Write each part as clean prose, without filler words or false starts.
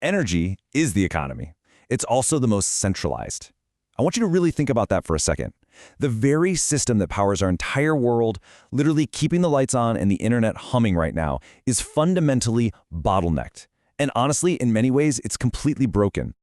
Energy is the economy. It's also the most centralized. I want you to really think about that for a second. The very system that powers our entire world, literally keeping the lights on and the internet humming right now, is fundamentally bottlenecked. And honestly, in many ways, it's completely broken.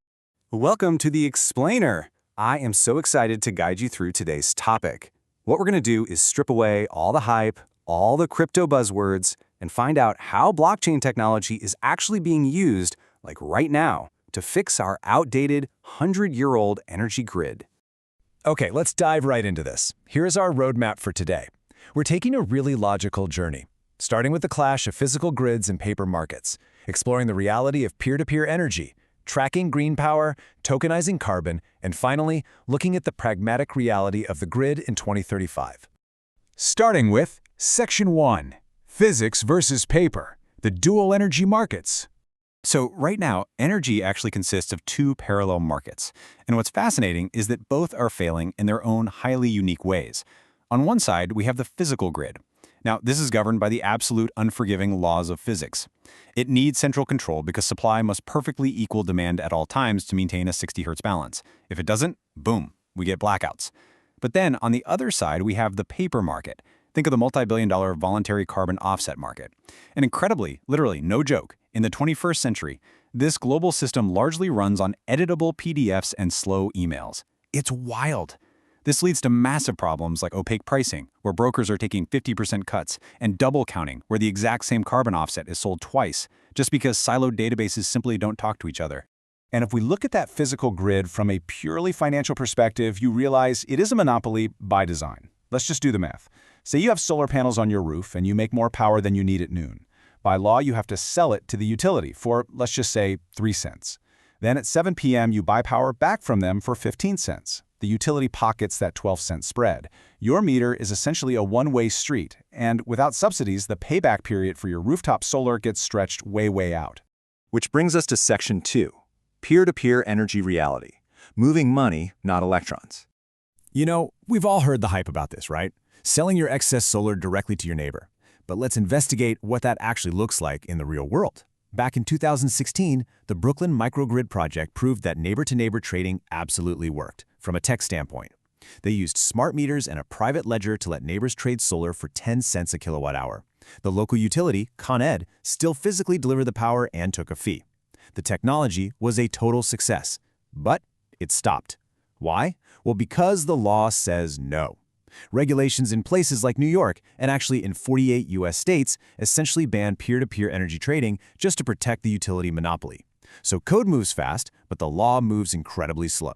Welcome to The Explainer. I am so excited to guide you through today's topic. What we're going to do is strip away all the hype, all the crypto buzzwords, and find out how blockchain technology is actually being used, like right now, to fix our outdated 100-year-old energy grid. Okay, let's dive right into this. Here's our roadmap for today. We're taking a really logical journey, starting with the clash of physical grids and paper markets, exploring the reality of peer-to-peer energy, tracking green power, tokenizing carbon, and finally, looking at the pragmatic reality of the grid in 2035. Starting with Section 1, Physics versus Paper, the dual energy markets. So right now, energy actually consists of two parallel markets. And what's fascinating is that both are failing in their own highly unique ways. On one side, we have the physical grid. Now, this is governed by the absolute unforgiving laws of physics. It needs central control because supply must perfectly equal demand at all times to maintain a 60 Hz balance. If it doesn't, boom, we get blackouts. But then, on the other side, we have the paper market. Think of the multi-billion-dollar voluntary carbon offset market. And incredibly, literally, no joke, in the 21st century, this global system largely runs on editable PDFs and slow emails. It's wild. This leads to massive problems like opaque pricing, where brokers are taking 50% cuts, and double counting, where the exact same carbon offset is sold twice, just because siloed databases simply don't talk to each other. And if we look at that physical grid from a purely financial perspective, you realize it is a monopoly by design. Let's just do the math. Say you have solar panels on your roof and you make more power than you need at noon. By law, you have to sell it to the utility for, let's just say, 3 cents. Then at 7 p.m., you buy power back from them for 15 cents. The utility pockets that 12-cent spread. Your meter is essentially a one-way street, and without subsidies, the payback period for your rooftop solar gets stretched way out. Which brings us to Section 2, Peer-to-Peer Energy Reality, moving money, not electrons. You know, we've all heard the hype about this, right? Selling your excess solar directly to your neighbor. But let's investigate what that actually looks like in the real world. Back in 2016, the Brooklyn Microgrid project proved that neighbor-to-neighbor trading absolutely worked, from a tech standpoint. They used smart meters and a private ledger to let neighbors trade solar for 10 cents a kilowatt hour. The local utility, Con Ed, still physically delivered the power and took a fee. The technology was a total success, but it stopped. Why? Well, because the law says no. Regulations in places like New York, and actually in 48 U.S. states, essentially ban peer-to-peer energy trading just to protect the utility monopoly. So code moves fast, but the law moves incredibly slow.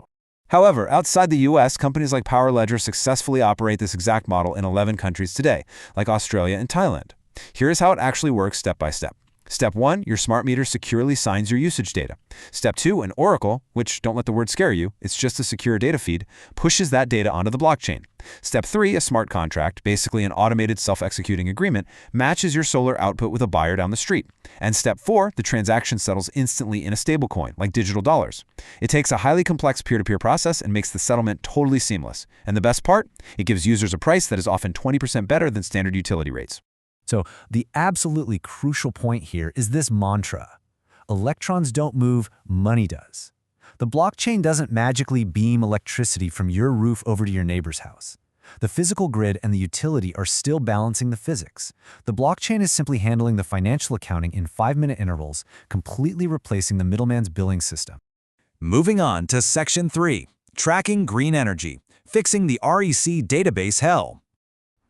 However, outside the U.S., companies like PowerLedger successfully operate this exact model in 11 countries today, like Australia and Thailand. Here's how it actually works step by step. Step 1, your smart meter securely signs your usage data. Step 2, an oracle, which don't let the word scare you, it's just a secure data feed, pushes that data onto the blockchain. Step 3, a smart contract, basically an automated self-executing agreement, matches your solar output with a buyer down the street. And Step 4, the transaction settles instantly in a stablecoin, like digital dollars. It takes a highly complex peer-to-peer process and makes the settlement totally seamless. And the best part? It gives users a price that is often 20% better than standard utility rates. So the absolutely crucial point here is this mantra. Electrons don't move, money does. The blockchain doesn't magically beam electricity from your roof over to your neighbor's house. The physical grid and the utility are still balancing the physics. The blockchain is simply handling the financial accounting in 5-minute intervals, completely replacing the middleman's billing system. Moving on to Section 3, Tracking Green Energy, Fixing the REC Database Hell.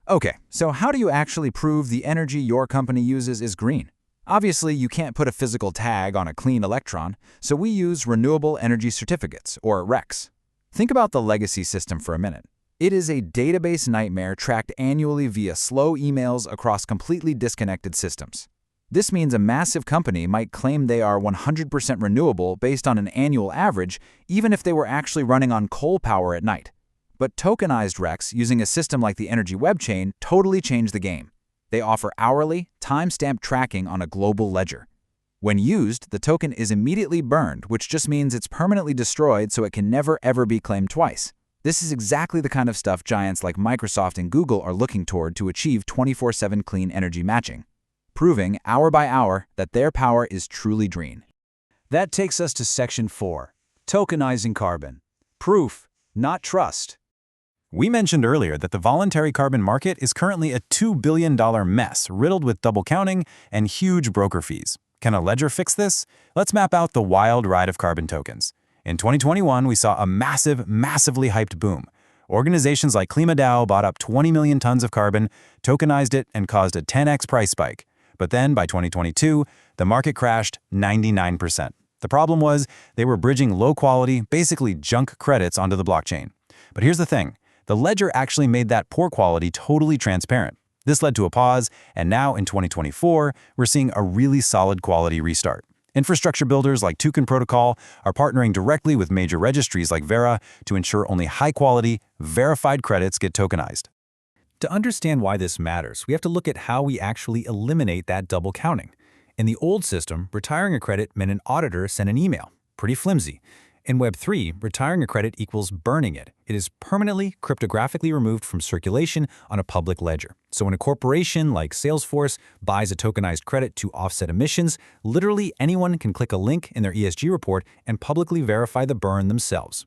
Okay, so how do you actually prove the energy your company uses is green? Obviously, you can't put a physical tag on a clean electron, so we use renewable energy certificates, or RECs. Think about the legacy system for a minute. It is a database nightmare tracked annually via slow emails across completely disconnected systems. This means a massive company might claim they are 100% renewable based on an annual average, even if they were actually running on coal power at night. But tokenized RECs using a system like the Energy Web Chain totally change the game. They offer hourly, time-stamped tracking on a global ledger. When used, the token is immediately burned, which just means it's permanently destroyed so it can never ever be claimed twice. This is exactly the kind of stuff giants like Microsoft and Google are looking toward to achieve 24/7 clean energy matching, proving hour by hour that their power is truly green. That takes us to Section 4, tokenizing carbon. Proof, not trust. We mentioned earlier that the voluntary carbon market is currently a $2 billion mess riddled with double counting and huge broker fees. Can a ledger fix this? Let's map out the wild ride of carbon tokens. In 2021, we saw a massively hyped boom. Organizations like KlimaDAO bought up 20 million tons of carbon, tokenized it, and caused a 10x price spike. But then, by 2022, the market crashed 99%. The problem was they were bridging low-quality, basically junk credits onto the blockchain. But here's the thing. The ledger actually made that poor quality totally transparent. This led to a pause, and now in 2024, we're seeing a really solid quality restart. Infrastructure builders like Token Protocol are partnering directly with major registries like Vera to ensure only high-quality, verified credits get tokenized. To understand why this matters, we have to look at how we actually eliminate that double counting. In the old system, retiring a credit meant an auditor sent an email. Pretty flimsy. In Web3, retiring a credit equals burning it. It is permanently cryptographically removed from circulation on a public ledger. So when a corporation like Salesforce buys a tokenized credit to offset emissions, literally anyone can click a link in their ESG report and publicly verify the burn themselves.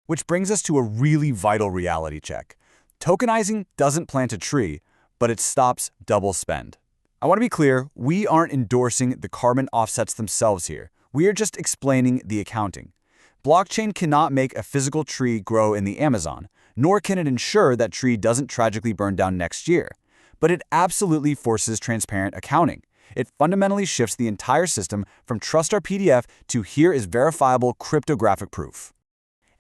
Which brings us to a really vital reality check. Tokenizing doesn't plant a tree, but it stops double spend. I want to be clear, we aren't endorsing the carbon offsets themselves here. We are just explaining the accounting. Blockchain cannot make a physical tree grow in the Amazon, nor can it ensure that tree doesn't tragically burn down next year. But it absolutely forces transparent accounting. It fundamentally shifts the entire system from trust our PDF to here is verifiable cryptographic proof.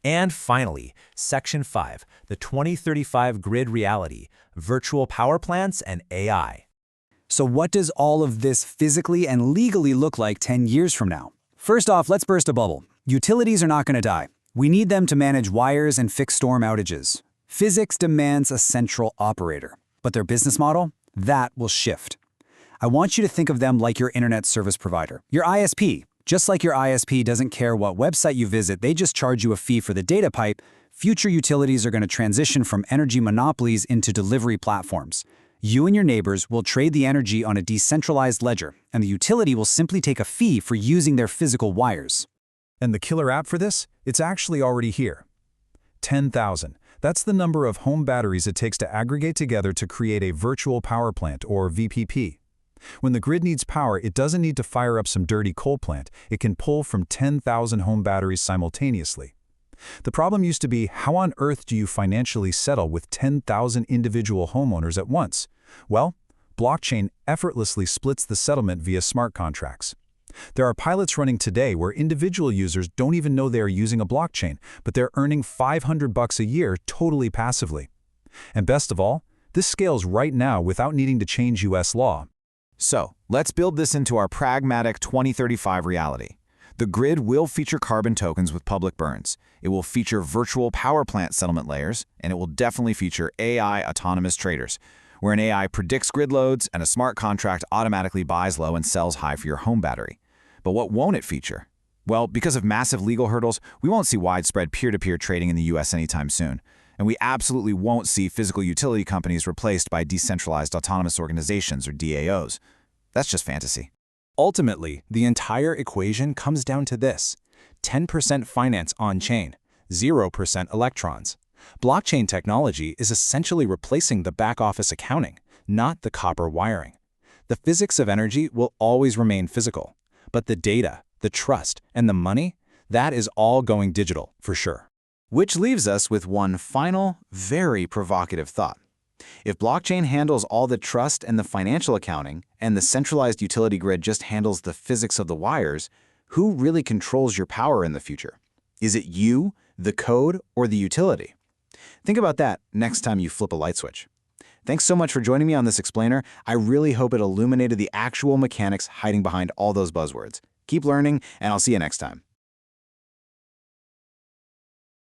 And finally, Section 5, the 2035 grid reality, virtual power plants and AI. So what does all of this physically and legally look like 10 years from now? First off, let's burst a bubble. Utilities are not going to die. We need them to manage wires and fix storm outages. Physics demands a central operator, but their business model, that will shift. I want you to think of them like your internet service provider, your ISP. Just like your ISP doesn't care what website you visit, they just charge you a fee for the data pipe, future utilities are going to transition from energy monopolies into delivery platforms. You and your neighbors will trade the energy on a decentralized ledger, and the utility will simply take a fee for using their physical wires. And the killer app for this? It's actually already here. 10,000. That's the number of home batteries it takes to aggregate together to create a virtual power plant, or VPP. When the grid needs power, it doesn't need to fire up some dirty coal plant. It can pull from 10,000 home batteries simultaneously. The problem used to be, how on earth do you financially settle with 10,000 individual homeowners at once? Well, blockchain effortlessly splits the settlement via smart contracts. There are pilots running today where individual users don't even know they are using a blockchain, but they're earning $500 a year totally passively. And best of all, this scales right now without needing to change US law. So, let's build this into our pragmatic 2035 reality. The grid will feature carbon tokens with public burns. It will feature virtual power plant settlement layers, and it will definitely feature AI autonomous traders, where an AI predicts grid loads and a smart contract automatically buys low and sells high for your home battery. But what won't it feature? Well, because of massive legal hurdles, we won't see widespread peer-to-peer trading in the US anytime soon. And we absolutely won't see physical utility companies replaced by decentralized autonomous organizations, or DAOs. That's just fantasy. Ultimately, the entire equation comes down to this: 10% finance on-chain, 0% electrons. Blockchain technology is essentially replacing the back-office accounting, not the copper wiring. The physics of energy will always remain physical, but the data, the trust, and the money, that is all going digital, for sure. Which leaves us with one final, very provocative thought. If blockchain handles all the trust and the financial accounting, and the centralized utility grid just handles the physics of the wires, who really controls your power in the future? Is it you, the code, or the utility? Think about that next time you flip a light switch. Thanks so much for joining me on this explainer. I really hope it illuminated the actual mechanics hiding behind all those buzzwords. Keep learning, and I'll see you next time.